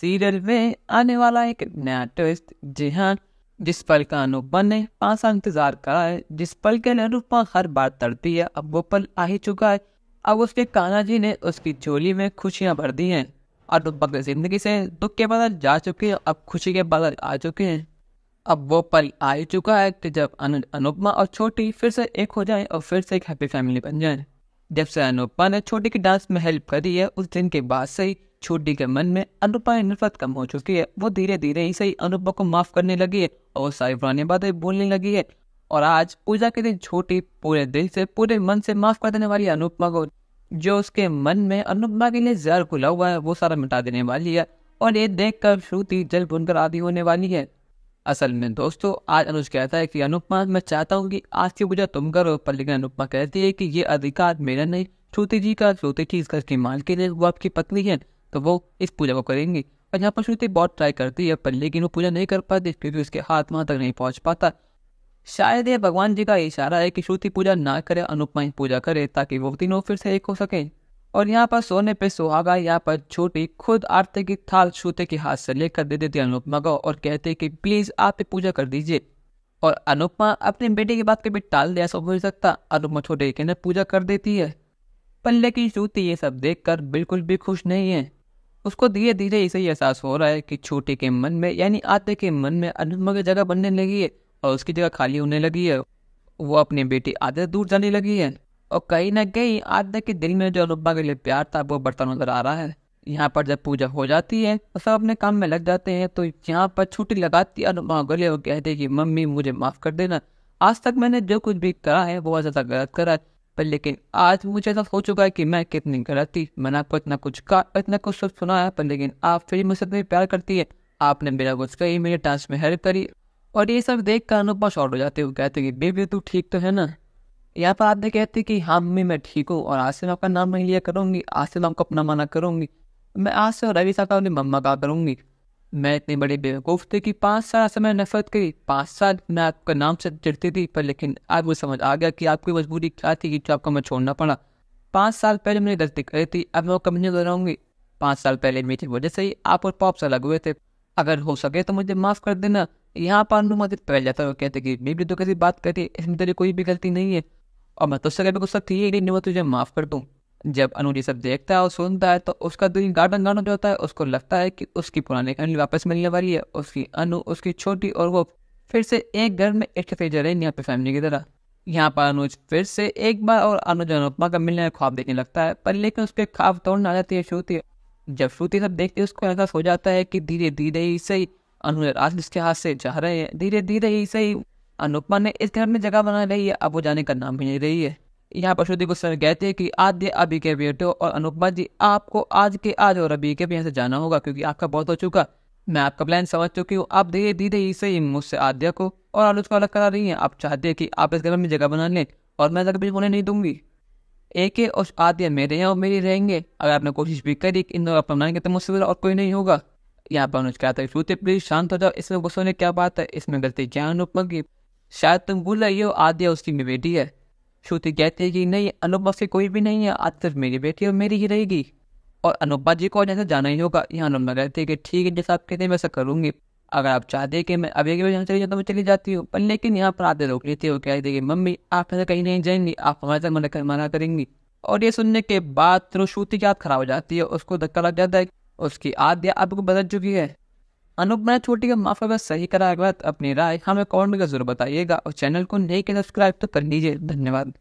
Serial में आने वाला एक नया ट्विस्ट। जी हाँ, जिस पल का अनुपमा ने 5 साल इंतजार करा है, जिस पल के लिए अनुपमा हर बार तड़पी है, अब वो पल आ ही चुका है। अब उसके कान्हा जी ने उसकी झोली में खुशियां भर दी हैं। अनुपमा की जिंदगी से दुख के बादल जा चुके हैं, अब खुशी के बादल आ चुके हैं। अब वो पल आ ही चुका है कि जब अनुपमा और छोटी फिर से एक हो जाए और फिर से एक हैप्पी फैमिली बन जाए। जब से अनुपमा ने छोटी की डांस में हेल्प करी है, उस दिन के बाद से ही छोटी के मन में अनुपमा की नफरत कम हो चुकी है। वो धीरे धीरे ही सही अनुपमा को माफ करने लगी है और सारी पुरानी बातें बोलने लगी है। और आज पूजा के दिन छोटी पूरे दिल से पूरे मन से माफ कर देने वाली है अनुपमा को। जो उसके मन में अनुपमा के लिए जहर घुला हुआ है, वो सारा मिटा देने वाली है। और ये देख कर श्रुति जल भुनकर आधी होने वाली है। असल में दोस्तों, आज अनुज कहता है कि अनुपमा, मैं चाहता हूँ कि आज की पूजा तुम करो, पर लेकिन अनुपमा कहती है कि ये अधिकार मेरा नहीं, श्रुति जी का। श्रुति जी इसका की मालकिन है, वो आपकी पत्नी है, तो वो इस पूजा को करेंगी। और यहाँ पर श्रुति बहुत ट्राई करती है, पर लेकिन वो पूजा नहीं कर पाती क्योंकि उसके हाथ वहां तक नहीं पहुंच पाता। शायद ये भगवान जी का इशारा है कि श्रुति पूजा ना करे, अनुपमा ही पूजा करे, ताकि वो तीनों फिर से एक हो सके। और यहाँ पर सोने पे सुहागा, यहाँ पर छोटी खुद आरती की थाल श्रुति के हाथ से लेकर दे देती अनुपमा को और कहते कि प्लीज आप पूजा कर दीजिए। और अनुपमा अपने बेटे की बात कभी टाल दे, ऐसा हो नहीं सकता। अनुपमा छोटे के पूजा कर देती है, पर लेकिन श्रुति ये सब देखकर बिल्कुल भी खुश नहीं है। उसको धीरे धीरे इसे एहसास हो रहा है कि छोटे के मन में यानी आते के मन में अनुपमा की जगह बनने लगी है और उसकी जगह खाली होने लगी है। वो अपनी बेटी आदत दूर जाने लगी है और कहीं ना कहीं आदत के दिल में जो अनुपमा के लिए प्यार था वो बढ़ता नजर आ रहा है। यहाँ पर जब पूजा हो जाती है तो सब अपने काम में लग जाते हैं, तो यहाँ पर छुट्टी लगाती है अनुपमा गले और कहते हैं कि मम्मी मुझे माफ कर देना, आज तक मैंने जो कुछ भी करा है वो ऐसा गलत करा है, पर लेकिन आज मुझे ऐसा हो चुका है कि मैं कितनी गलत थी। मैंने आपको इतना कुछ कहा, इतना कुछ सब सुना है, पर लेकिन आप फिर मुझसे इतनी प्यार करती है, आपने मेरा कुछ कही, मेरे डांस में हेल्प करी। और ये सब देख कर अनुपमा शॉर्ट हो जाती है। वो कहते कि बेबी तू ठीक तो है ना। यहाँ पर आदमी कहती कि हाँ मम्मी मैं ठीक हूँ और आज से मैं आपका नाम नहीं लिया करूंगी, आज से मैं आपको अपना माना करूंगी, मैं आज से रवि साहब अपनी मम्मा कहा करूंगी। मैं इतनी बड़ी बेवकूफ़ थी कि 5 साल से मैंने नफरत करी, 5 साल मैं आपका नाम से चिढ़ती थी, पर लेकिन आज मुझे समझ आ गया कि आपकी मजबूरी क्या थी कि जो आपको मैं छोड़ना पड़ा। 5 साल पहले मैंने गलती करी थी, अब मैं वो कभी नहीं दोहराऊंगी। 5 साल पहले मेरी वजह से ही आप और पॉप से अलग हुए थे, अगर हो सके तो मुझे माफ़ कर देना। यहाँ पर अनुमति पहल जाता है, वो कहते कि बेबी तो कैसी बात करती है, इसमें तेरी कोई भी गलती नहीं है और मैं तुझसे कभी गुस्सा थी ही नहीं, मैं तुझे माफ़ कर दूँ। जब अनु ये सब देखता है और सुनता है तो उसका दिल गार्डन गार्डन जो होता है। उसको लगता है कि उसकी पुरानी फैमिली वापस मिलने वाली है, उसकी अनु, उसकी छोटी और वो फिर से एक घर में एक से रहे यहाँ पे फैमिली की तरह। यहाँ पर अनुज फिर से एक बार और अनुज अनुपमा का मिलने का ख्वाब देखने लगता है, पर लेकिन उसके ख्वाब तोड़ने आ जाती है श्रुति। जब श्रुति सब देखती है उसको एहसास हो जाता है कि धीरे धीरे ही सही अनुज राज इसके हाथ से जा रहे हैं, धीरे धीरे ही सही अनुपमा ने इस घर में जगह बना रही है, अब वो जाने का नाम भी नहीं रही है। यहाँ पर श्रुति को सर कहते हैं कि आद्य अभी के बेटे हो और अनुपमा जी आपको आज के आज और अभी के भी यहाँ से जाना होगा क्योंकि आपका बहुत हो चुका। मैं आपका प्लान समझ चुकी हूँ, आप धीरे धीरे ही सही मुझसे आद्या को और अनुज को अलग करा रही हैं। आप चाहते हैं कि आप इस घर में जगह बना लें और मैं कभी होने नहीं दूंगी। एक है और आद्या मेरे हैं और मेरी रहेंगे, अगर आपने कोशिश भी करी इन दोनों अपनाएंगे तो मुझसे और कोई नहीं होगा। यहाँ पर अनुज कहता है श्रुति प्लीज शांत हो जाओ, इसमें गुस्से होने क्या बात है, इसमें गलती क्या अनुपमा की, शायद तुम भूल रही हो आद्या उसकी मेरी बेटी है। श्रुति कहती है कि नहीं अनुपमा से कोई भी नहीं है, आज सिर्फ मेरी बेटी और मेरी ही रहेगी और अनुपमा जी को जैसे जाना ही होगा। यहाँ अनुपमा कहती है कि ठीक है जैसा आप कहते हैं वैसा करूंगी, अगर आप चाहते हैं कि मैं अभी के यहाँ चली जाता तो मैं चली जाती हूँ, पर लेकिन यहाँ पर आते रोक लेती है। वो कहती है कि मम्मी आप ऐसे कहीं नहीं जाएंगी, आप हमारे साथ मना करेंगी। और ये सुनने के बाद तो श्रुति की याद खराब हो जाती है, उसको धक्का लग जाता है, उसकी आद्या अब को बदल चुकी है। अनुपमा ने छोटी का माफ कर सही करा, अपनी राय हमें कमेंट में जरूर बताइएगा और चैनल को नहीं किया सब्सक्राइब तो कर लीजिए। धन्यवाद।